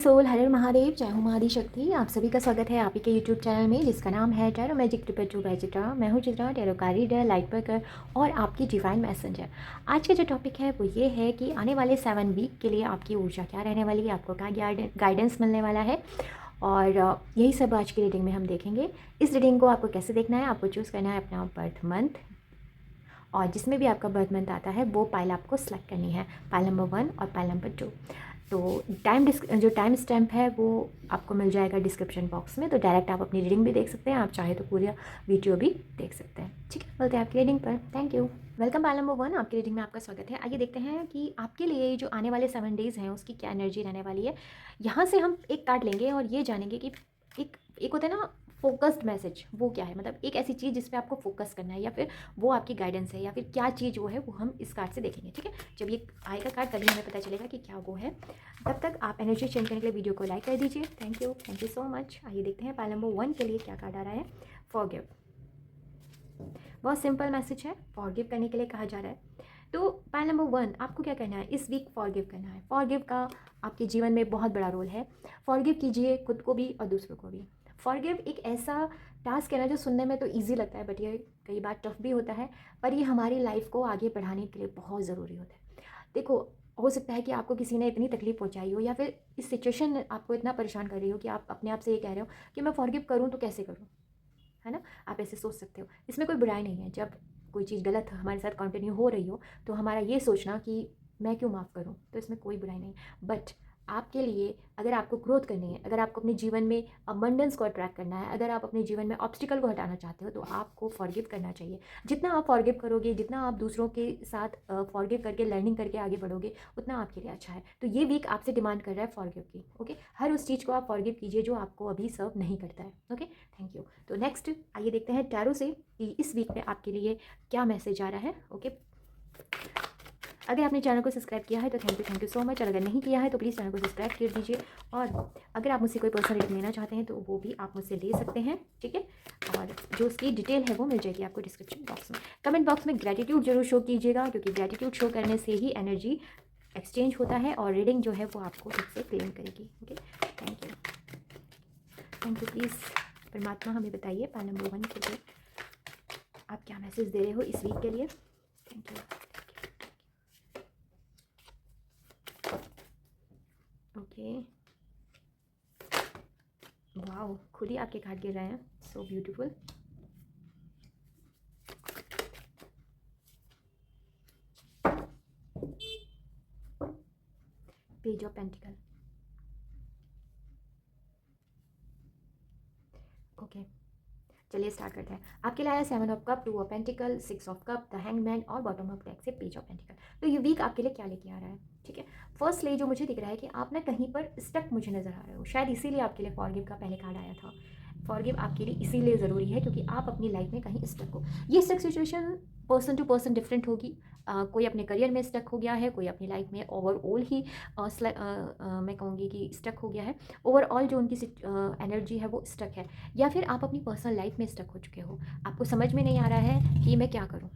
Soul हर हर महादेव, जय हो महादी शक्ति। आप सभी का स्वागत है आप ही के यूट्यूब चैनल में जिसका नाम है tarot magic triple two by Chitra. मैं हूँ चित्रा, टैरो का रीडर, लाइट वर्कर और आपकी डिवाइन मैसेंजर। आज का जो टॉपिक है वो ये है कि आने वाले 7 वीक के लिए आपकी ऊर्जा क्या रहने वाली है, आपको क्या गाइडेंस मिलने वाला है, और यही सब आज की रीडिंग में हम देखेंगे। इस रीडिंग को आपको कैसे देखना है, आपको चूज़ करना है अपना बर्थ मंथ, और जिसमें भी आपका बर्थ मंथ आता है वो पाइल आपको सेलेक्ट करनी है, पाइल नंबर 1 और पाइल नंबर 2। तो जो टाइम स्टैम्प है वो आपको मिल जाएगा डिस्क्रिप्शन बॉक्स में, तो डायरेक्ट आप अपनी रीडिंग भी देख सकते हैं, आप चाहे तो पूरा वीडियो भी देख सकते हैं। ठीक है, बोलते हैं आपकी रीडिंग पर। Thank you. Welcome pile number 1, आपकी रीडिंग में आपका स्वागत है। आइए देखते हैं कि आपके लिए जो आने वाले 7 डेज़ हैं उसकी क्या एनर्जी रहने वाली है। यहाँ से हम एक कार्ड लेंगे और ये जानेंगे कि एक होता है ना फोकस्ड मैसेज, वो क्या है, मतलब एक ऐसी चीज़ जिस पे आपको फोकस करना है, या फिर वो आपकी गाइडेंस है, या फिर क्या चीज़ वो है, वो हम इस कार्ड से देखेंगे। ठीक है, जब ये आएगा कार्ड तभी हमें पता चलेगा कि क्या वो है। तब तक आप एनर्जी चेंज करने के लिए वीडियो को लाइक कर दीजिए। Thank you so much. आइए देखते हैं पाइल नंबर 1 के लिए क्या कार्ड आ रहा है। फॉरगिव। बहुत सिंपल मैसेज है, फॉरगिव करने के लिए कहा जा रहा है। तो पाइल नंबर 1, आपको क्या करना है इस वीक, फॉरगिव करना है। फॉरगिव का आपके जीवन में बहुत बड़ा रोल है। फॉरगिव कीजिए खुद को भी और दूसरों को भी। फॉरगिव एक ऐसा टास्क है ना जो सुनने में तो इजी लगता है, बट ये कई बार टफ भी होता है, पर ये हमारी लाइफ को आगे बढ़ाने के लिए बहुत ज़रूरी होता है। देखो, हो सकता है कि आपको किसी ने इतनी तकलीफ पहुंचाई हो, या फिर इस सिचुएशन आपको इतना परेशान कर रही हो कि आप अपने आप से ये कह रहे हो कि मैं फॉरगिव करूँ तो कैसे करूँ, है ना। आप ऐसे सोच सकते हो, इसमें कोई बुराई नहीं है। जब कोई चीज़ गलत हमारे साथ कंटिन्यू हो रही हो तो हमारा ये सोचना कि मैं क्यों माफ़ करूं, तो इसमें कोई बुराई नहीं। बट आपके लिए, अगर आपको ग्रोथ करनी है, अगर आपको अपने जीवन में अबंडेंस को अट्रैक्ट करना है, अगर आप अपने जीवन में ऑब्स्टिकल को हटाना चाहते हो, तो आपको फॉरगिव करना चाहिए। जितना आप फॉरगिव करोगे, जितना आप दूसरों के साथ फॉरगिव करके लर्निंग करके आगे बढ़ोगे, उतना आपके लिए अच्छा है। तो ये वीक आपसे डिमांड कर रहा है फॉरगिव की। ओके, हर उस चीज़ को आप फॉरगिव कीजिए जो आपको अभी सर्व नहीं करता है। Okay, thank you. तो नेक्स्ट आइए देखते हैं टैरो से कि इस वीक में आपके लिए क्या मैसेज आ रहा है। ओके, अगर आपने चैनल को सब्सक्राइब किया है तो थैंक यू सो मच, और अगर नहीं किया है तो प्लीज़ चैनल को सब्सक्राइब कर दीजिए। और अगर आप मुझसे कोई पर्सनल रीडिंग लेना चाहते हैं तो वो भी आप मुझसे ले सकते हैं। ठीक है, और जो उसकी डिटेल है वो मिल जाएगी आपको डिस्क्रिप्शन बॉक्स में। कमेंट बॉक्स में ग्रेटिट्यूड जरूर शो कीजिएगा, क्योंकि ग्रेटिट्यूड शो करने से ही एनर्जी एक्सचेंज होता है और रीडिंग जो है वो आपको ठीक से क्लेम करेगी। Okay, thank you. प्लीज़ परमात्मा हमें बताइए पाइल नंबर 1 के लिए आप क्या मैसेज दे रहे हो इस वीक के लिए। Thank you. ओके, वाओ, खुद ही आपके कार्ड गिर रहे हैं, so beautiful. Page of pentacle. Okay, चलिए स्टार्ट करते हैं। आपके लिए आया 7 of cup, 2 of pentacle, 6 of cup, the hangman, और बॉटम ऑफ डेक से पेज ऑफ पेंटिकल। तो ये वीक आपके लिए क्या लेके आ रहा है। ठीक है, फर्स्टली जो मुझे दिख रहा है कि आप ना कहीं पर स्टक मुझे नज़र आ रहे हो, शायद इसीलिए आपके लिए फॉरगिव का पहले कार्ड आया था। फॉरगिव आपके लिए इसीलिए ज़रूरी है क्योंकि आप अपनी लाइफ में कहीं स्टक हो। ये stuck situation person to person different होगी। कोई अपने करियर में स्टक हो गया है, कोई अपनी लाइफ में ओवरऑल ही मैं कहूँगी कि स्टक हो गया है। ओवरऑल जो उनकी एनर्जी है वो स्टक है, या फिर आप अपनी पर्सनल लाइफ में स्टक हो चुके हो, आपको समझ में नहीं आ रहा है कि मैं क्या करूँ।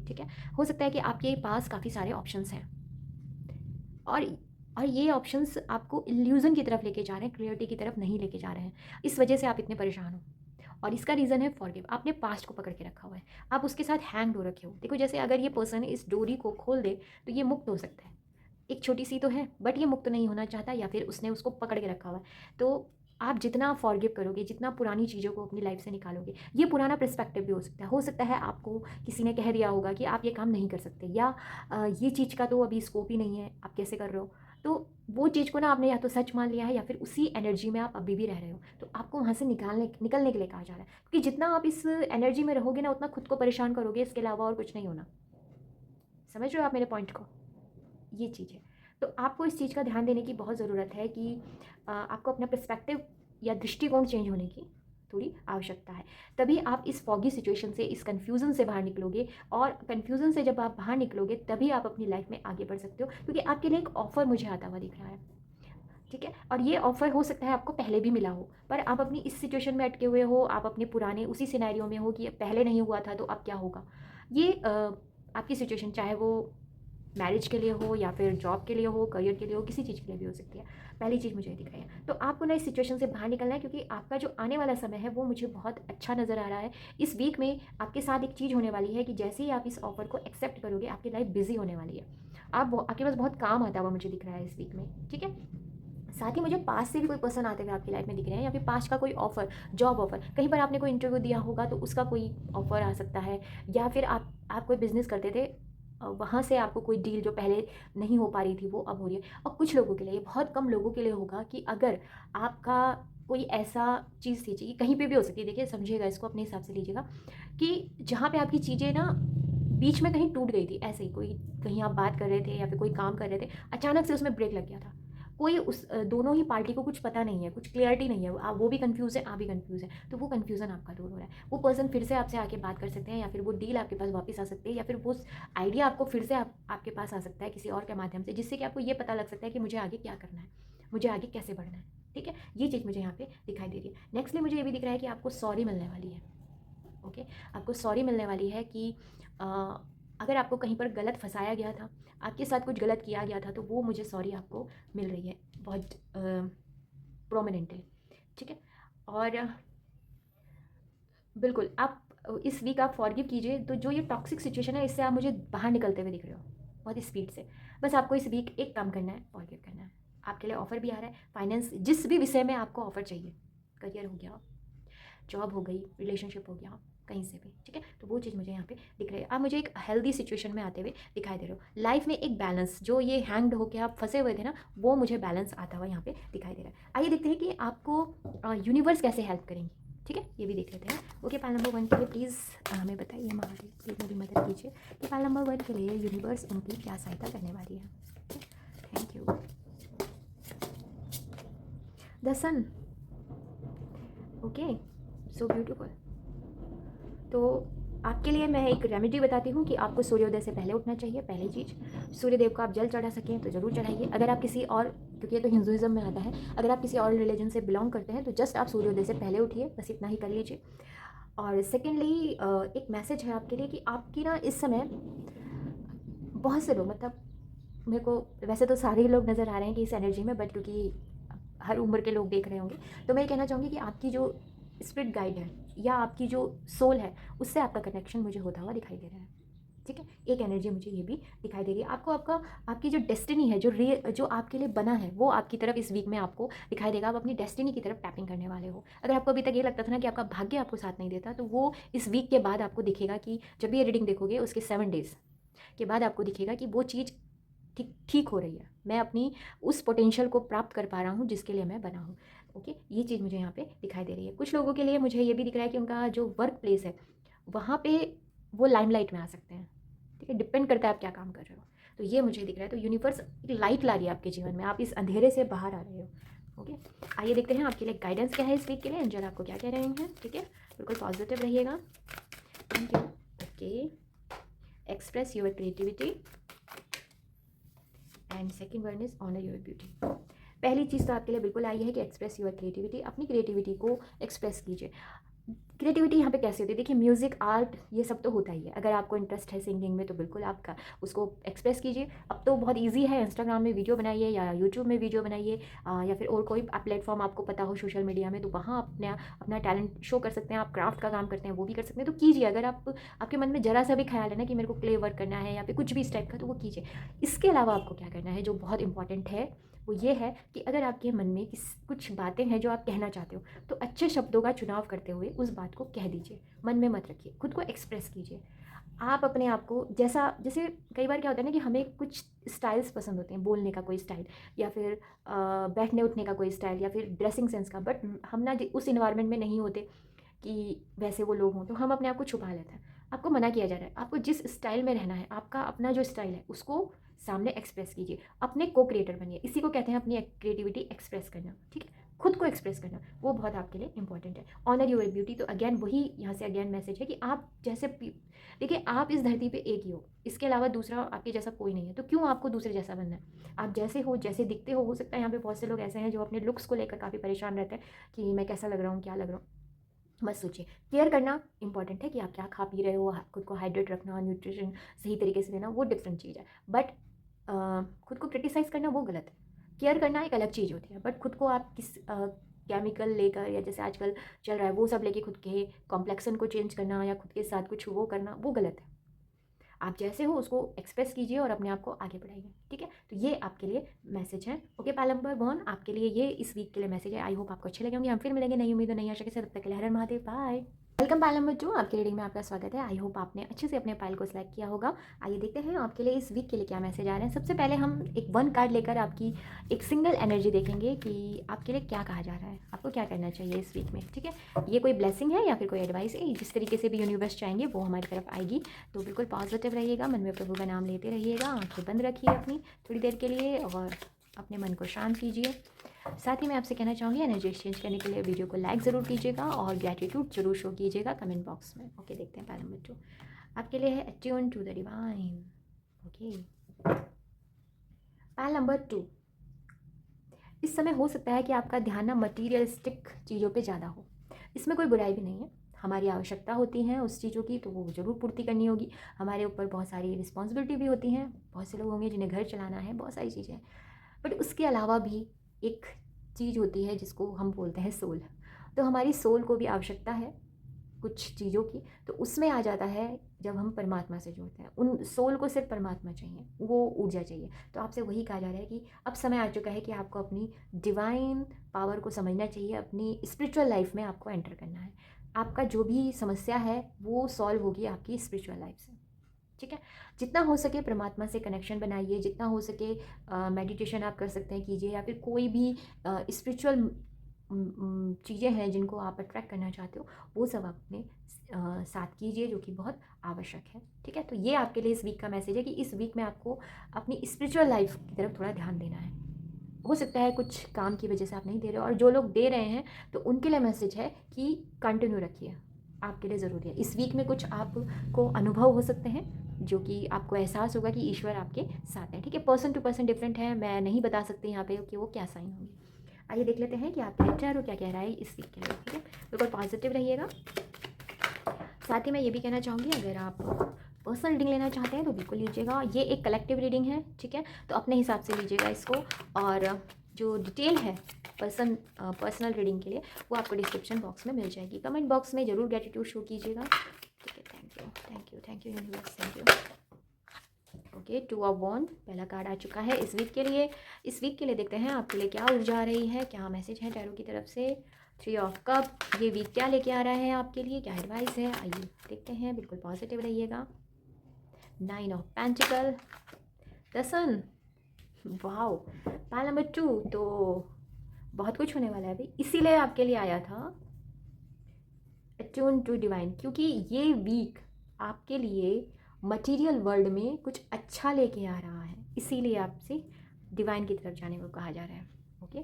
ठीक है, हो सकता है कि आपके पास काफ़ी सारे ऑप्शंस हैं, और ये ऑप्शंस आपको इल्यूज़न की तरफ लेके जा रहे हैं, क्लियरिटी की तरफ नहीं लेके जा रहे हैं। इस वजह से आप इतने परेशान हो, और इसका रीज़न है फॉरगिव। आपने पास्ट को पकड़ के रखा हुआ है, आप उसके साथ हैंग हो रखे हो। देखो, जैसे अगर ये पर्सन इस डोरी को खोल दे तो ये मुक्त हो सकता है, एक छोटी सी तो है, बट ये मुक्त नहीं होना चाहता, या फिर उसने उसको पकड़ के रखा हुआ है। तो आप जितना फॉरगिव करोगे, जितना पुरानी चीज़ों को अपनी लाइफ से निकालोगे, ये पुराना पर्सपेक्टिव भी हो सकता है आपको किसी ने कह दिया होगा कि आप ये काम नहीं कर सकते, या ये चीज़ का तो अभी स्कोप ही नहीं है, आप कैसे कर रहे हो। तो वो चीज़ को ना आपने या तो सच मान लिया है, या फिर उसी एनर्जी में आप अभी भी रह रहे हो, तो आपको वहाँ से निकलने के लिए कहा जा रहा है, क्योंकि जितना आप इस एनर्जी में रहोगे ना, उतना खुद को परेशान करोगे, इसके अलावा और कुछ नहीं होना। समझ रहे हो आप मेरे पॉइंट को, ये चीज़ है। तो आपको इस चीज़ का ध्यान देने की बहुत ज़रूरत है कि आपको अपना पर्सपेक्टिव या दृष्टिकोण चेंज होने की थोड़ी आवश्यकता है। तभी आप इस फॉगी सिचुएशन से, इस कन्फ्यूज़न से बाहर निकलोगे, और कन्फ्यूज़न से जब आप बाहर निकलोगे तभी आप अपनी लाइफ में आगे बढ़ सकते हो, क्योंकि आपके लिए एक ऑफ़र मुझे आता हुआ दिख रहा है। ठीक है, और ये ऑफ़र हो सकता है आपको पहले भी मिला हो, पर आप अपनी इस सिचुएशन में अटके हुए हो, आप अपने पुराने उसी सिनेरियो में हो कि पहले नहीं हुआ था तो अब क्या होगा। ये आपकी सिचुएशन चाहे वो मैरिज के लिए हो, या फिर जॉब के लिए हो, करियर के लिए हो, किसी चीज़ के लिए भी हो सकती है। पहली चीज़ मुझे ये दिख रही है। तो आपको ना इस सिचुएशन से बाहर निकलना है, क्योंकि आपका जो आने वाला समय है वो मुझे बहुत अच्छा नज़र आ रहा है। इस वीक में आपके साथ एक चीज़ होने वाली है कि जैसे ही आप इस ऑफ़र को एक्सेप्ट करोगे, आपकी लाइफ बिजी होने वाली है। आपके पास बहुत काम आता हुआ मुझे दिख रहा है इस वीक में, ठीक है। साथ ही मुझे पास से भी कोई पर्सन आते हुए आपकी लाइफ में दिख रहे हैं, या फिर पास का कोई ऑफर, जॉब ऑफर, कहीं पर आपने कोई इंटरव्यू दिया होगा तो उसका कोई ऑफर आ सकता है। या फिर आप कोई बिजनेस करते थे, वहाँ से आपको कोई डील जो पहले नहीं हो पा रही थी वो अब हो रही है। और कुछ लोगों के लिए, बहुत कम लोगों के लिए होगा कि अगर आपका कोई ऐसा चीज़ थी, चाहिए कहीं पे भी हो सकती है, देखिए समझिएगा इसको, अपने हिसाब से लीजिएगा, कि जहाँ पे आपकी चीज़ें ना बीच में कहीं टूट गई थी, ऐसे ही कोई, कहीं आप बात कर रहे थे या फिर कोई काम कर रहे थे, अचानक से उसमें ब्रेक लग गया था। कोई दोनों ही पार्टी को कुछ पता नहीं है, कुछ क्लियरिटी नहीं है, आप वो भी कंफ्यूज है, आप भी कंफ्यूज है, तो वो कंफ्यूजन आपका दूर हो रहा है। वो पर्सन फिर से आपसे आके बात कर सकते हैं, या फिर वो डील आपके पास वापस आ सकती है, या फिर वो आइडिया आपको फिर से आपके पास आ सकता है किसी और के माध्यम से, जिससे कि आपको ये पता लग सकता है कि मुझे आगे क्या करना है, मुझे आगे कैसे बढ़ना है। ठीक है, ये चीज़ मुझे यहाँ पे दिखाई दे रही है। नेक्स्टली मुझे ये भी दिख रहा है कि आपको सॉरी मिलने वाली है। ओके, आपको सॉरी मिलने वाली है कि अ, अगर आपको कहीं पर गलत फंसाया गया था, आपके साथ कुछ गलत किया गया था, तो वो मुझे सॉरी आपको मिल रही है बहुत प्रोमिनेंटली। ठीक है, और बिल्कुल आप इस वीक आप फॉरगिव कीजिए। तो जो ये टॉक्सिक सिचुएशन है, इससे आप मुझे बाहर निकलते हुए दिख रहे हो बहुत स्पीड से। बस आपको इस वीक एक काम करना है, फॉरगिव करना है। आपके लिए ऑफर भी आ रहा है, फाइनेंस जिस भी विषय में आपको ऑफर चाहिए, करियर हो गया, जॉब हो गई, रिलेशनशिप हो गया, कहीं से भी, ठीक है। तो वो चीज़ मुझे यहाँ पे दिख रही है। आप मुझे एक हेल्दी सिचुएशन में आते हुए दिखाई दे रहे हो। लाइफ में एक बैलेंस, जो ये हैंग्ड होके आप फंसे हुए थे ना, वो मुझे बैलेंस आता हुआ यहाँ पे दिखाई दे रहा है। आइए देखते हैं कि आपको यूनिवर्स कैसे हेल्प करेंगी, ठीक है, ये भी देख लेते हैं। ओके, पाल नंबर 1 के लिए प्लीज़ हमें बताइए, महादेव प्लीज़ मेरी मदद कीजिए कि पाल नंबर 1 के लिए यूनिवर्स उनकी क्या सहायता करने वाली है। Thank you. The sun, okay, so beautiful. तो आपके लिए मैं एक रेमेडी बताती हूँ कि आपको सूर्योदय से पहले उठना चाहिए। पहली चीज़, सूर्यदेव को आप जल चढ़ा सकें तो ज़रूर चढ़ाइए। अगर आप किसी और, क्योंकि ये तो हिंदुज़म में आता है, अगर आप किसी और रिलीजन से बिलोंग करते हैं तो जस्ट आप सूर्योदय से पहले उठिए, बस इतना ही कर लीजिए। और सेकेंडली एक मैसेज है आपके लिए कि आपकी ना इस समय बहुत से लोग, मतलब मेरे को वैसे तो सारे ही लोग नज़र आ रहे हैं कि इस एनर्जी में, बट क्योंकि हर उम्र के लोग देख रहे होंगे, तो मैं ये कहना चाहूँगी कि आपकी जो स्पिरिट गाइड है या आपकी जो सोल है, उससे आपका कनेक्शन मुझे होता हुआ दिखाई दे रहा है। ठीक है, एक एनर्जी मुझे ये भी दिखाई दे रही है। आपको आपकी जो डेस्टिनी है, जो आपके लिए बना है, वो आपकी तरफ इस वीक में आपको दिखाई देगा। आप अपनी डेस्टिनी की तरफ टैपिंग करने वाले हो। अगर आपको अभी तक ये लगता था ना कि आपका भाग्य आपको साथ नहीं देता, तो वो इस वीक के बाद आपको दिखेगा कि जब ये रीडिंग देखोगे उसके 7 डेज़ के बाद आपको दिखेगा कि वो चीज़ ठीक ठीक हो रही है। मैं अपनी उस पोटेंशियल को प्राप्त कर पा रहा हूँ जिसके लिए मैं बना हूँ। ओके, ये चीज़ मुझे यहाँ पे दिखाई दे रही है। कुछ लोगों के लिए मुझे ये भी दिख रहा है कि उनका जो वर्क प्लेस है, वहाँ पे वो लाइमलाइट में आ सकते हैं। ठीक है, डिपेंड करता है आप क्या काम कर रहे हो। तो ये मुझे दिख रहा है। तो यूनिवर्स एक लाइट ला रही है आपके जीवन में, आप इस अंधेरे से बाहर आ रहे हो। ओके, आइए देखते हैं आपके लिए गाइडेंस क्या है इस वीक के लिए, एंजल आपको क्या कह रहे हैं। ठीक है, बिल्कुल पॉजिटिव रहिएगा। Thank you. Okay, express your creativity and second one is honour your beauty. पहली चीज़ तो आपके लिए बिल्कुल आई है कि एक्सप्रेस योर क्रिएटिविटी, अपनी क्रिएटिविटी को एक्सप्रेस कीजिए। क्रिएटिविटी यहाँ पे कैसे होती है, देखिए म्यूज़िक, आर्ट, ये सब तो होता ही है। अगर आपको इंटरेस्ट है सिंगिंग में तो बिल्कुल आपका उसको एक्सप्रेस कीजिए। अब तो बहुत इजी है, इंस्टाग्राम में वीडियो बनाइए या यूट्यूब में वीडियो बनाइए, या फिर और कोई प्लेटफॉर्म आपको पता हो सोशल मीडिया में, तो वहाँ अपना अपना टैलेंट शो कर सकते हैं। आप क्राफ्ट का काम करते हैं वो भी कर सकते हैं, तो कीजिए। अगर आपके मन में ज़रा सा भी ख्याल है ना कि मेरे को क्ले वर्क करना है या फिर कुछ भी इस टाइप का, तो वो कीजिए। इसके अलावा आपको क्या करना है जो बहुत इंपॉर्टेंट है, वो ये है कि अगर आपके मन में कुछ बातें हैं जो आप कहना चाहते हो, तो अच्छे शब्दों का चुनाव करते हुए उस बात को कह दीजिए। मन में मत रखिए, खुद को एक्सप्रेस कीजिए। आप अपने आप को जैसे कई बार क्या होता है ना कि हमें कुछ स्टाइल्स पसंद होते हैं, बोलने का कोई स्टाइल, या फिर बैठने उठने का कोई स्टाइल, या फिर ड्रेसिंग सेंस का, बट हम ना उस इन्वायरमेंट में नहीं होते कि वैसे वो लोग हों, तो हम अपने आप को छुपा लेते हैं। आपको मना किया जा रहा है, आपको जिस स्टाइल में रहना है, आपका अपना जो स्टाइल है, उसको सामने एक्सप्रेस कीजिए। अपने को क्रिएटर बनिए, इसी को कहते हैं अपनी क्रिएटिविटी एक्सप्रेस करना। ठीक है, खुद को एक्सप्रेस करना, वो बहुत आपके लिए इंपॉर्टेंट है। ऑनर योर ब्यूटी, तो अगेन वही यहाँ से अगेन मैसेज है कि आप जैसे, देखिए आप इस धरती पे एक ही हो, इसके अलावा दूसरा आपके जैसा कोई नहीं है, तो क्यों आपको दूसरे जैसा बनना है। आप जैसे हो, जैसे दिखते हो सकता है यहाँ पे बहुत से लोग ऐसे हैं जो अपने लुक्स को लेकर काफ़ी परेशान रहते हैं कि मैं कैसा लग रहा हूँ, क्या लग रहा हूँ। मत सोचिए, केयर करना इंपॉर्टेंट है कि आप क्या खा पी रहे हो, खुद को हाइड्रेट रखना, न्यूट्रिशन सही तरीके से लेना, वो डिफरेंट चीज़ है। बट खुद को क्रिटिसाइज़ करना वो गलत है। केयर करना एक अलग चीज़ होती है, बट खुद को आप किस केमिकल लेकर या जैसे आजकल चल रहा है वो सब लेके खुद के कॉम्प्लेक्सन को चेंज करना या खुद के साथ कुछ वो करना, वो गलत है। आप जैसे हो उसको एक्सप्रेस कीजिए और अपने आप को आगे बढ़ाइए, ठीक है। तो ये आपके लिए मैसेज है। ओके पाल नंबर 1, आपके लिए ये इस वीक के लिए मैसेज है। आई होप आपको अच्छे लगे होंगे। हम फिर मिलेंगे नई उम्मीद और नई आशा के साथ। तब तक के लिए हर हर महादेव, बाय। वेलकम पाल नंबर 2, आपकी रीडिंग में आपका स्वागत है। आई होप आपने अच्छे से अपने पाइल को सिलेक्ट किया होगा। आइए देखते हैं आपके लिए इस वीक के लिए क्या मैसेज आ रहे हैं। सबसे पहले हम एक 1 कार्ड लेकर आपकी एक सिंगल एनर्जी देखेंगे कि आपके लिए क्या कहा जा रहा है, आपको क्या करना चाहिए इस वीक में, ठीक है। ये कोई ब्लेसिंग है या फिर कोई एडवाइस है, जिस तरीके से भी यूनिवर्स चाहेंगे वो हमारी तरफ आएगी। तो बिल्कुल पॉजिटिव रहिएगा, मन में प्रभु का नाम लेते रहिएगा, आंखें बंद रखिए अपनी थोड़ी देर के लिए और अपने मन को शांत कीजिए। साथ ही मैं आपसे कहना चाहूँगी एनर्जी एक्सचेंज करने के लिए वीडियो को लाइक ज़रूर कीजिएगा और ग्रैटिट्यूड जरूर शो कीजिएगा कमेंट बॉक्स में। ओके, देखते हैं पाल नंबर 2 आपके लिए है attune to the divine. Okay, pull number 2, इस समय हो सकता है कि आपका ध्यान ना मटीरियलिस्टिक चीज़ों पे ज़्यादा हो। इसमें कोई बुराई भी नहीं है, हमारी आवश्यकता होती है उस चीज़ों की तो वो ज़रूर पूर्ति करनी होगी। हमारे ऊपर बहुत सारी रिस्पॉन्सिबिलिटी भी होती हैं, बहुत से लोग होंगे जिन्हें घर चलाना है, बहुत सारी चीज़ें। बट उसके अलावा भी एक चीज़ होती है जिसको हम बोलते हैं सोल। तो हमारी सोल को भी आवश्यकता है कुछ चीज़ों की, तो उसमें आ जाता है जब हम परमात्मा से जुड़ते हैं। उन सोल को सिर्फ परमात्मा चाहिए, वो ऊर्जा चाहिए। तो आपसे वही कहा जा रहा है कि अब समय आ चुका है कि आपको अपनी डिवाइन पावर को समझना चाहिए, अपनी स्पिरिचुअल लाइफ में आपको एंटर करना है। आपका जो भी समस्या है वो सॉल्व होगी आपकी स्पिरिचुअल लाइफ से, ठीक है। जितना हो सके परमात्मा से कनेक्शन बनाइए, जितना हो सके मेडिटेशन आप कर सकते हैं कीजिए, या फिर कोई भी स्पिरिचुअल चीज़ें हैं जिनको आप अट्रैक्ट करना चाहते हो वो सब अपने साथ कीजिए, जो कि बहुत आवश्यक है, ठीक है। तो ये आपके लिए इस वीक का मैसेज है कि इस वीक में आपको अपनी स्पिरिचुअल लाइफ की तरफ थोड़ा ध्यान देना है। हो सकता है कुछ काम की वजह से आप नहीं दे रहे हो, और जो लोग दे रहे हैं तो उनके लिए मैसेज है कि कंटिन्यू रखिए, आपके लिए ज़रूरी है। इस वीक में कुछ आपको अनुभव हो सकते हैं जो कि आपको एहसास होगा कि ईश्वर आपके साथ है, ठीक है। पर्सन टू पर्सन डिफरेंट है, मैं नहीं बता सकती यहाँ पे कि वो क्या साइन होंगे। आइए देख लेते हैं कि आपके लिए टैरो क्या कह रहा है इस वीक के लिए, ठीक है। बिल्कुल पॉजिटिव रहिएगा। साथ ही मैं ये भी कहना चाहूँगी अगर आप पर्सनल रीडिंग लेना चाहते हैं तो बिल्कुल लीजिएगा। ये एक कलेक्टिव रीडिंग है, ठीक है, तो अपने हिसाब से लीजिएगा इसको। और जो डिटेल है पर्सनल रीडिंग के लिए वो आपको डिस्क्रिप्शन बॉक्स में मिल जाएगी। कमेंट बॉक्स में ज़रूर ग्रेटिट्यूड शो कीजिएगा, ठीक है। Thank you, thank you, thank you universe, thank you. Okay, 2 of wand पहला कार्ड आ चुका है इस वीक के लिए। इस वीक के लिए देखते हैं आपके लिए क्या ऊर्जा आ रही है, क्या मैसेज है टैरो की तरफ से। 3 ऑफ कप, ये वीक क्या लेके आ रहा है आपके लिए, क्या एडवाइस है, आइए देखते हैं। बिल्कुल पॉजिटिव रहिएगा। 9 of pentacles, the sun, wow. Pull number 2, तो बहुत कुछ होने वाला है अभी, इसीलिए आपके लिए आया था अट्यून टू डिवाइन, क्योंकि ये वीक आपके लिए मटेरियल वर्ल्ड में कुछ अच्छा लेके आ रहा है, इसीलिए आपसे डिवाइन की तरफ जाने को कहा जा रहा है। ओके,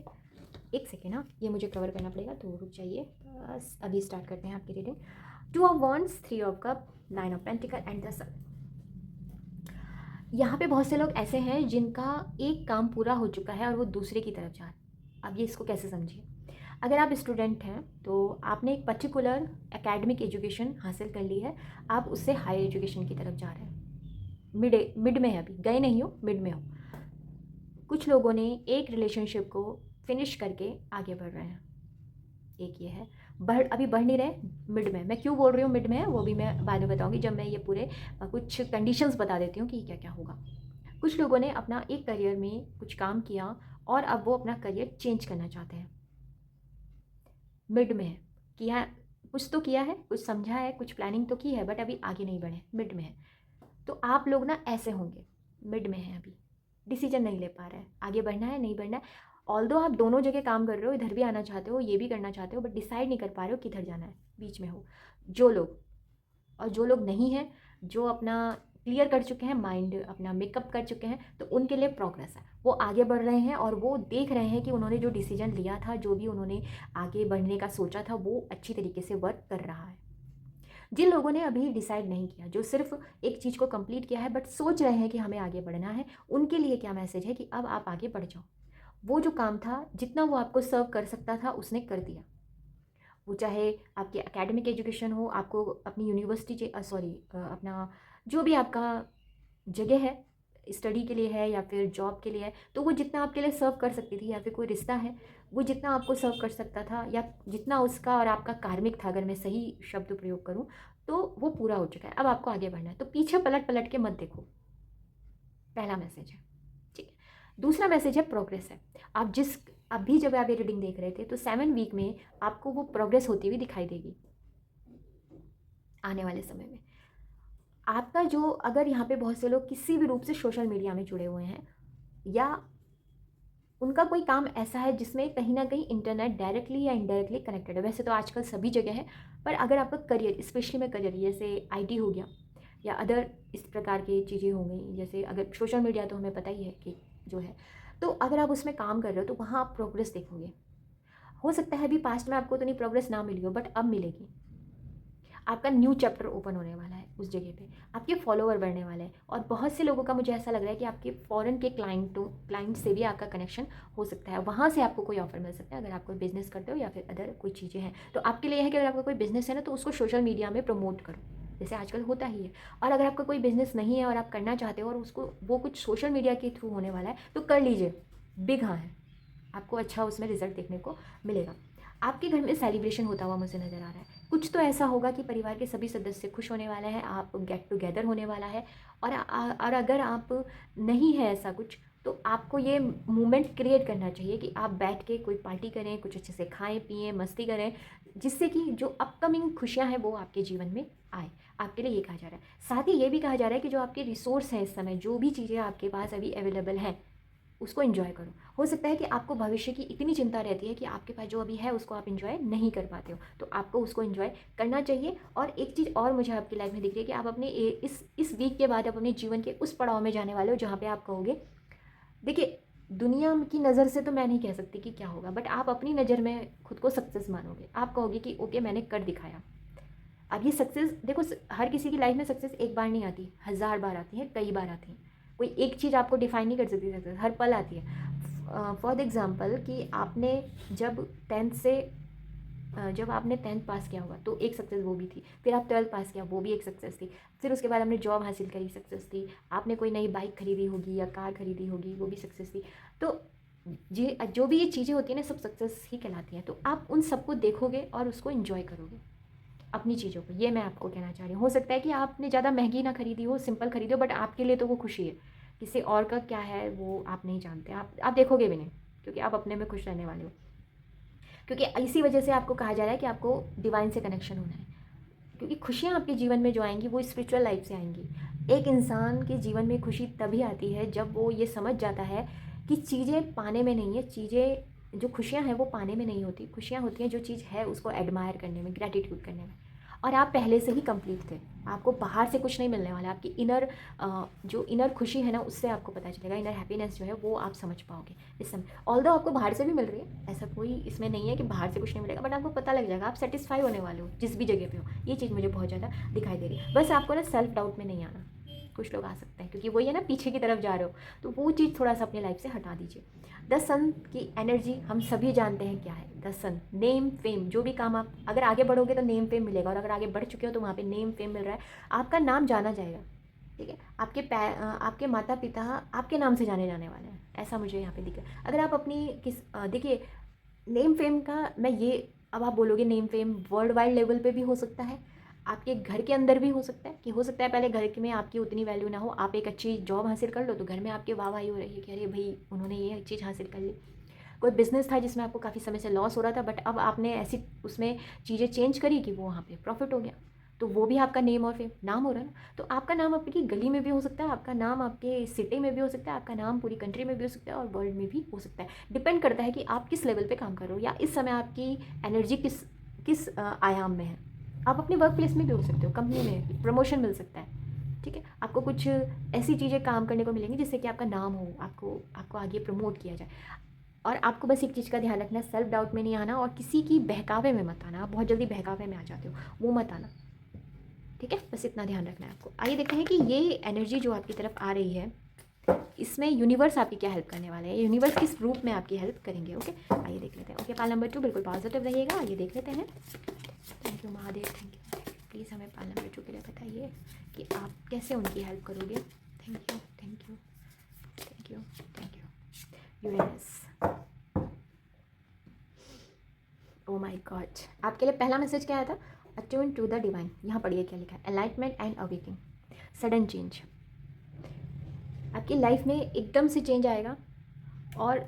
एक सेकेंड, हाँ ये मुझे कवर करना पड़ेगा तो रुक जाइए, बस अभी स्टार्ट करते हैं आपकी reading. 2 of wands, 3 of cup, 9 of pentacle and the sun. यहाँ पे बहुत से लोग ऐसे हैं जिनका एक काम पूरा हो चुका है और वो दूसरे की तरफ जा रहे हैं। अब ये इसको कैसे समझिए, अगर आप स्टूडेंट हैं तो आपने एक पर्टिकुलर एकेडमिक एजुकेशन हासिल कर ली है, आप उससे हायर एजुकेशन की तरफ जा रहे हैं, मिड में है, अभी गए नहीं हो, मिड में हो। कुछ लोगों ने एक रिलेशनशिप को फिनिश करके आगे बढ़ रहे हैं, एक ये है। अभी बढ़ नहीं रहे, मिड में। मैं क्यों बोल रही हूँ मिड में है वो भी मैं बाद में बताऊँगी, जब मैं ये पूरे कुछ कंडीशंस बता देती हूँ कि क्या क्या होगा। कुछ लोगों ने अपना एक करियर में कुछ काम किया और अब वो अपना करियर चेंज करना चाहते हैं, मिड में है। किया, कुछ तो किया है, कुछ समझा है, कुछ प्लानिंग तो की है, बट अभी आगे नहीं बढ़े, मिड में है। तो आप लोग ना ऐसे होंगे, मिड में है, अभी डिसीजन नहीं ले पा रहे हैं, आगे बढ़ना है नहीं बढ़ना है। ऑल्दो आप दोनों जगह काम कर रहे हो, इधर भी आना चाहते हो ये भी करना चाहते हो, बट डिसाइड नहीं कर पा रहे हो किधर जाना है, बीच में हो जो लोग। और जो लोग नहीं हैं, जो अपना क्लियर कर चुके हैं, माइंड अपना मेकअप कर चुके हैं, तो उनके लिए प्रोग्रेस है, वो आगे बढ़ रहे हैं और वो देख रहे हैं कि उन्होंने जो डिसीजन लिया था, जो भी उन्होंने आगे बढ़ने का सोचा था, वो अच्छी तरीके से वर्क कर रहा है। जिन लोगों ने अभी डिसाइड नहीं किया, जो सिर्फ एक चीज़ को कंप्लीट किया है बट सोच रहे हैं कि हमें आगे बढ़ना है, उनके लिए क्या मैसेज है कि अब आप आगे बढ़ जाओ। वो जो काम था, जितना वो आपको सर्व कर सकता था उसने कर दिया। वो चाहे आपकी एकेडमिक एजुकेशन हो, आपको अपनी यूनिवर्सिटी अपना जो भी आपका जगह है स्टडी के लिए है या फिर जॉब के लिए है, तो वो जितना आपके लिए सर्व कर सकती थी, या फिर कोई रिश्ता है वो जितना आपको सर्व कर सकता था, या जितना उसका और आपका कार्मिक था, अगर मैं सही शब्द प्रयोग करूँ, तो वो पूरा हो चुका है। अब आपको आगे बढ़ना है, तो पीछे पलट पलट के मत देखो। पहला मैसेज है, ठीक है। दूसरा मैसेज है प्रोग्रेस है। आप जिस अभी जब आप ये रीडिंग देख रहे थे, तो 7 वीक में आपको वो प्रोग्रेस होती हुई दिखाई देगी आने वाले समय में। आपका जो, अगर यहाँ पे बहुत से लोग किसी भी रूप से सोशल मीडिया में जुड़े हुए हैं, या उनका कोई काम ऐसा है जिसमें कहीं ना कहीं इंटरनेट डायरेक्टली या इनडायरेक्टली कनेक्टेड है, वैसे तो आजकल सभी जगह है, पर अगर आपका करियर, स्पेशली में करियर, जैसे आईटी हो गया या अदर इस प्रकार की चीज़ें हो गई, जैसे अगर सोशल मीडिया तो हमें पता ही है कि जो है, तो अगर आप उसमें काम कर रहे हो तो वहाँ आप प्रोग्रेस देखोगे। हो सकता है अभी पास्ट में आपको उतनी प्रोग्रेस ना मिली हो, बट अब मिलेगी। आपका न्यू चैप्टर ओपन होने वाला है उस जगह पे, आपके फॉलोवर बढ़ने वाले हैं, और बहुत से लोगों का मुझे ऐसा लग रहा है कि आपके फॉरेन के क्लाइंट से भी आपका कनेक्शन हो सकता है, वहाँ से आपको कोई ऑफर मिल सकता है, अगर आप कोई बिजनेस करते हो या फिर अदर कोई चीज़ें हैं। तो आपके लिए है कि अगर आपका कोई बिजनेस है ना, तो उसको सोशल मीडिया में प्रमोट करो, जैसे आजकल होता ही है। और अगर आपका कोई बिजनेस नहीं है और आप करना चाहते हो और उसको वो कुछ सोशल मीडिया के थ्रू होने वाला है, तो कर लीजिए, बिग हाँ है, आपको अच्छा उसमें रिजल्ट देखने को मिलेगा। आपके घर में सेलिब्रेशन होता हुआ मुझे नज़र आ रहा है। कुछ तो ऐसा होगा कि परिवार के सभी सदस्य खुश होने वाले हैं, आप गेट टुगेदर होने वाला है। और अगर आप नहीं है ऐसा कुछ, तो आपको ये मोमेंट क्रिएट करना चाहिए कि आप बैठ के कोई पार्टी करें, कुछ अच्छे से खाएं पिएं मस्ती करें, जिससे कि जो अपकमिंग खुशियां हैं वो आपके जीवन में आए। आपके लिए ये कहा जा रहा है। साथ ही ये भी कहा जा रहा है कि जो आपके रिसोर्स हैं इस समय, जो भी चीज़ें आपके पास अभी अवेलेबल हैं, उसको एंजॉय करो। हो सकता है कि आपको भविष्य की इतनी चिंता रहती है कि आपके पास जो अभी है उसको आप एंजॉय नहीं कर पाते हो, तो आपको उसको एंजॉय करना चाहिए। और एक चीज़ और मुझे आपकी लाइफ में दिख रही है कि आप अपने इस वीक के बाद आप अपने जीवन के उस पड़ाव में जाने वाले हो जहाँ पे आप कहोगे, देखिए दुनिया की नज़र से तो मैं नहीं कह सकती कि क्या होगा, बट आप अपनी नज़र में खुद को सक्सेस मानोगे। आप कहोगे कि ओके मैंने कर दिखाया। अब ये सक्सेस देखो, हर किसी की लाइफ में सक्सेस एक बार नहीं आती, 1000 बार आती है, कई बार आती है। कोई एक चीज़ आपको डिफाइन नहीं कर सकती सक्सेस, हर पल आती है। फॉर एग्जांपल कि आपने जब 10th से जब आपने 10th पास किया होगा तो एक सक्सेस वो भी थी, फिर आप 12th पास किया वो भी एक सक्सेस थी, फिर उसके बाद आपने जॉब हासिल करी सक्सेस थी, आपने कोई नई बाइक खरीदी होगी या कार खरीदी होगी वो भी सक्सेस थी। तो ये जो भी ये चीज़ें होती हैं ना, सब सक्सेस ही कहलाती हैं। तो आप उन सबको देखोगे और उसको इन्जॉय करोगे अपनी चीज़ों को, ये मैं आपको कहना चाह रही हूँ। हो सकता है कि आपने ज़्यादा महंगी ना खरीदी हो, सिंपल खरीदी हो, बट आपके लिए तो वो खुशी है। किसी और का क्या है वो आप नहीं जानते, आप देखोगे भी नहीं, क्योंकि आप अपने में खुश रहने वाले हो। क्योंकि इसी वजह से आपको कहा जा रहा है कि आपको डिवाइन से कनेक्शन होना है, क्योंकि खुशियाँ आपके जीवन में जो आएंगी वो स्पिरिचुअल लाइफ से आएंगी। एक इंसान के जीवन में खुशी तभी आती है जब वो ये समझ जाता है कि चीज़ें पाने में नहीं है, चीज़ें जो खुशियाँ हैं वो पाने में नहीं होती, खुशियाँ होती हैं जो चीज़ है उसको एडमायर करने में, ग्रैटिट्यूड करने में। और आप पहले से ही कंप्लीट थे, आपको बाहर से कुछ नहीं मिलने वाला, आपकी इनर जो इनर खुशी है ना उससे आपको पता चलेगा, इनर हैप्पीनेस जो है वो आप समझ पाओगे इस समय। ऑल्दो आपको बाहर से भी मिल रही है, ऐसा कोई इसमें नहीं है कि बाहर से कुछ नहीं मिलेगा, बट आपको पता लग जाएगा, आप सेटिस्फाई होने वाले हो जिस भी जगह पे हो। ये चीज़ मुझे बहुत ज़्यादा दिखाई दे रही है। बस आपको ना सेल्फ डाउट में नहीं आना। कुछ लोग आ सकते हैं क्योंकि वही है ना, पीछे की तरफ जा रहे हो, तो वो चीज़ थोड़ा सा अपनी लाइफ से हटा दीजिए। द सन की एनर्जी हम सभी जानते हैं क्या है। द सन, नेम फेम, जो भी काम आप अगर आगे बढ़ोगे तो नेम फेम मिलेगा, और अगर आगे बढ़ चुके हो तो वहाँ पे नेम फेम मिल रहा है, आपका नाम जाना जाएगा, ठीक है। आपके माता पिता आपके नाम से जाने जाने वाले हैं, ऐसा मुझे यहाँ पे दिख रहा है। अगर आप अपनी देखिए नेम फेम का, मैं ये, अब आप बोलोगे name fame world wide level पे भी हो सकता है, आपके घर के अंदर भी हो सकता है, कि हो सकता है पहले घर में आपकी उतनी वैल्यू ना हो, आप एक अच्छी जॉब हासिल कर लो तो घर में आपकी वाहवाही हो रही है कि अरे भाई उन्होंने ये चीज़ हासिल कर ली। कोई बिजनेस था जिसमें आपको काफ़ी समय से लॉस हो रहा था, बट अब आपने ऐसी उसमें चीज़ें चेंज करी कि वो वहाँ पे प्रॉफिट हो गया, तो वो भी आपका नेम और फेम नाम हो रहा है ना। तो आपका नाम आपकी गली में भी हो सकता है, आपका नाम आपके सिटी में भी हो सकता है, आपका नाम पूरी कंट्री में भी हो सकता है और वर्ल्ड में भी हो सकता है। डिपेंड करता है कि आप किस लेवल पे काम कर रहे हो, या इस समय आपकी एनर्जी किस किस आयाम में है। आप अपने वर्क प्लेस में भी हो सकते हो, कंपनी में प्रमोशन मिल सकता है, ठीक है। आपको कुछ ऐसी चीज़ें काम करने को मिलेंगी जिससे कि आपका नाम हो, आपको आगे प्रमोट किया जाए। और आपको बस एक चीज़ का ध्यान रखना है, सेल्फ डाउट में नहीं आना और किसी की बहकावे में मत आना। आप बहुत जल्दी बहकावे में आ जाते हो, वो मत आना, ठीक है। बस इतना ध्यान रखना है आपको। आइए देखते हैं कि ये एनर्जी जो आपकी तरफ आ रही है, इसमें यूनिवर्स आपकी क्या हेल्प करने वाले हैं, यूनिवर्स किस रूप में आपकी हेल्प करेंगे। ओके, आइए देख लेते हैं। ओके, पाल नंबर 2 बिल्कुल पॉजिटिव रहिएगा। आइए देख लेते हैं। Thank you Mahadev, thank you. Please हमें पाल नंबर 2 के लिए बताइए कि आप कैसे उनकी हेल्प करोगे। Thank you, thank you. You, thank you. Uranus, oh my god, आपके लिए पहला मैसेज क्या आया था? Attune to the divine. यहाँ पढ़िए क्या लिखा है, enlightenment and awakening, sudden change. आपकी लाइफ में एकदम से चेंज आएगा और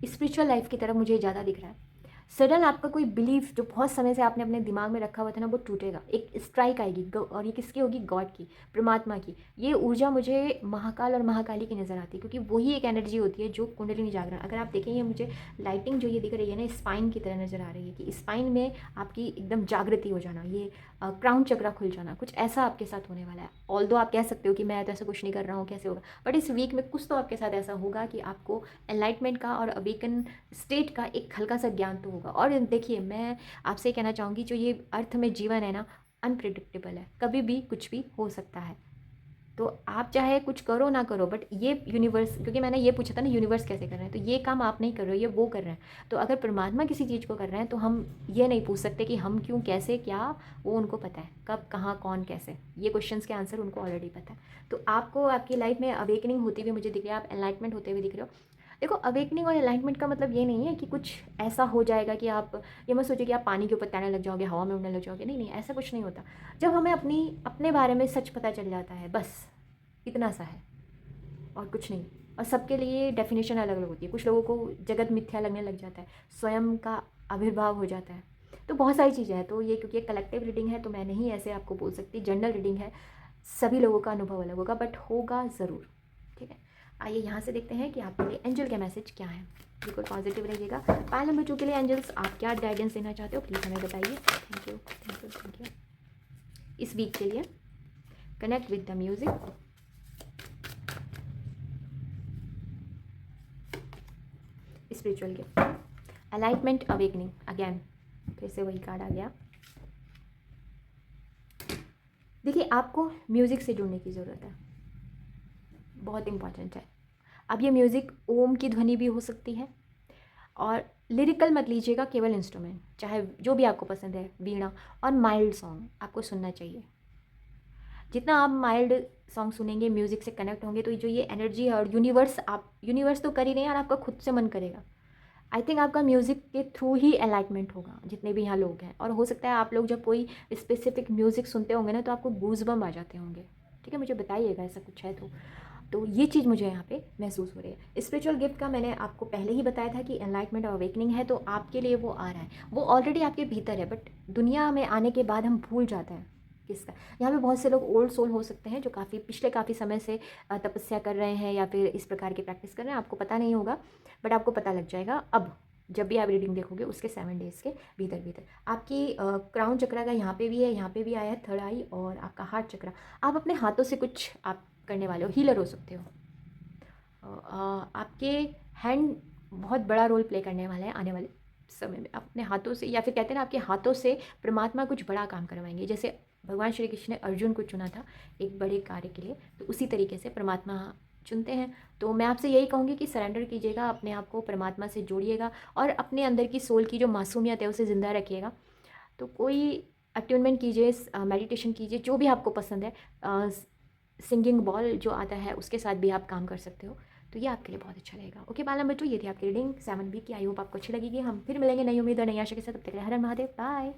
स्पिरिचुअल लाइफ की तरफ मुझे ज़्यादा दिख रहा है। सडन आपका कोई बिलीफ जो बहुत समय से आपने अपने दिमाग में रखा हुआ था ना, वो टूटेगा। एक स्ट्राइक आएगी और ये किसकी होगी? गॉड की, परमात्मा की। ये ऊर्जा मुझे महाकाल और महाकाली की नज़र आती है, क्योंकि वही एक एनर्जी होती है जो कुंडलिनी जागरण। अगर आप देखेंगे, मुझे लाइटिंग जो ये दिख रही है ना, स्पाइन की तरह नज़र आ रही है कि स्पाइन में आपकी एकदम जागृति हो जाना, ये क्राउन चक्रा खुल जाना, कुछ ऐसा आपके साथ होने वाला है। ऑल्दो आप कह सकते हो कि मैं तो ऐसा कुछ नहीं कर रहा हूँ, कैसे होगा, बट इस वीक में कुछ तो आपके साथ ऐसा होगा कि आपको एनलाइटमेंट का और अवेकन स्टेट का एक हल्का सा ज्ञान तो होगा। और देखिए, मैं आपसे कहना चाहूँगी, जो ये अर्थ में जीवन है ना, अनप्रिडिक्टेबल है, कभी भी कुछ भी हो सकता है। तो आप चाहे कुछ करो ना करो, बट ये यूनिवर्स, क्योंकि मैंने ये पूछा था ना यूनिवर्स कैसे कर रहे हैं, तो ये काम आप नहीं कर रहे हो, ये वो कर रहे हैं। तो अगर परमात्मा किसी चीज़ को कर रहे हैं, तो हम ये नहीं पूछ सकते कि हम क्यों, कैसे, क्या, वो उनको पता है, कब, कहाँ, कौन, कैसे। ये क्वेश्चंस के आंसर उनको ऑलरेडी पता है। तो आपको आपकी लाइफ में अवेकनिंग होती हुई मुझे दिख रही है, आप एनलाइटमेंट होते हुए दिख रहे हो। देखो, अवेकनिंग और एनलाइटमेंट का मतलब ये नहीं है कि कुछ ऐसा हो जाएगा कि आप ये मत सोचिए कि आप पानी के ऊपर तैरने लग जाओगे, हवा में उड़ने लग जाओगे। नहीं नहीं, ऐसा कुछ नहीं होता। जब हमें अपने बारे में सच पता चल जाता है, बस इतना सा है और कुछ नहीं। और सबके लिए डेफिनेशन अलग अलग होती है। कुछ लोगों को जगत मिथ्या लगने लग जाता है, स्वयं का आविर्भाव हो जाता है, तो बहुत सारी चीज़ें हैं। तो ये क्योंकि एक कलेक्टिव रीडिंग है, तो मैं नहीं ऐसे आपको बोल सकती। जनरल रीडिंग है, सभी लोगों का अनुभव अलग होगा, बट होगा ज़रूर। ठीक है, आइए यहाँ से देखते हैं कि आपके लिए एंजल का मैसेज क्या है। बिल्कुल पॉजिटिव रहिएगा। पायल नंबर 2 के लिए एंजल्स आप क्या गाइडेंस देना चाहते हो, प्लीज़ हमें बताइए। Thank you, thank you, thank you. इस वीक के लिए connect with the music. Spiritual gift, enlightenment, awakening, again फिर से वही कार्ड आ गया। देखिए, आपको म्यूज़िक से जुड़ने की ज़रूरत है, बहुत इम्पॉर्टेंट है। अब ये म्यूज़िक ओम की ध्वनि भी हो सकती है, और लिरिकल मत लीजिएगा, केवल इंस्ट्रूमेंट, चाहे जो भी आपको पसंद है, वीणा, और माइल्ड सॉन्ग आपको सुनना चाहिए। जितना आप माइल्ड सॉन्ग सुनेंगे, म्यूज़िक से कनेक्ट होंगे, तो जो ये एनर्जी है और यूनिवर्स तो कर ही नहीं यार, आपका खुद से मन करेगा। आई थिंक आपका म्यूज़िक के थ्रू ही एनलाइटमेंट होगा, जितने भी यहाँ लोग हैं। और हो सकता है आप लोग जब कोई स्पेसिफिक म्यूज़िक सुनते होंगे ना, तो आपको गूज़बम्प आ जाते होंगे। ठीक है, मुझे बताइएगा ऐसा कुछ है तो ये चीज़ मुझे यहाँ पे महसूस हो रही है। स्पिरिचुअल गिफ्ट का मैंने आपको पहले ही बताया था कि एनलाइटमेंट और अवेकनिंग है, तो आपके लिए वो आ रहा है, वो ऑलरेडी आपके भीतर है, बट दुनिया में आने के बाद हम भूल जाते हैं किसका। यहाँ पे बहुत से लोग ओल्ड सोल हो सकते हैं, जो पिछले काफ़ी समय से तपस्या कर रहे हैं या फिर इस प्रकार की प्रैक्टिस कर रहे हैं। आपको पता नहीं होगा, बट आपको पता लग जाएगा अब, जब भी आप रीडिंग देखोगे उसके 7 डेज़ के भीतर आपकी क्राउन चक्रा का यहाँ पे भी है, यहाँ पे भी आया है थर्ड आई, और आपका हार्ट चक्रा। आप अपने हाथों से कुछ आप करने वाले हो, हीलर हो सकते हो। आपके हैंड बहुत बड़ा रोल प्ले करने वाले हैं आने वाले समय में। अपने हाथों से, या फिर कहते हैं ना, आपके हाथों से परमात्मा कुछ बड़ा काम करवाएंगे। जैसे भगवान श्री कृष्ण ने अर्जुन को चुना था एक बड़े कार्य के लिए, तो उसी तरीके से परमात्मा चुनते हैं। तो मैं आपसे यही कहूँगी कि सरेंडर कीजिएगा, अपने आप को परमात्मा से जोड़िएगा, और अपने अंदर की सोल की जो मासूमियत है उसे ज़िंदा रखिएगा। तो कोई अट्यूनमेंट कीजिए, मेडिटेशन कीजिए, जो भी आपको पसंद है। सिंगिंग बॉल जो आता है उसके साथ भी आप काम कर सकते हो, तो ये आपके लिए बहुत अच्छा रहेगा। ओके, बाल नंबर 2 ये थी आपकी रीडिंग 7 वीक की। आई होप आपको अच्छी लगेगी। हम फिर मिलेंगे नई उम्मीद और नई आशा के साथ। तब तक के लिए हर हर महादेव, बाय।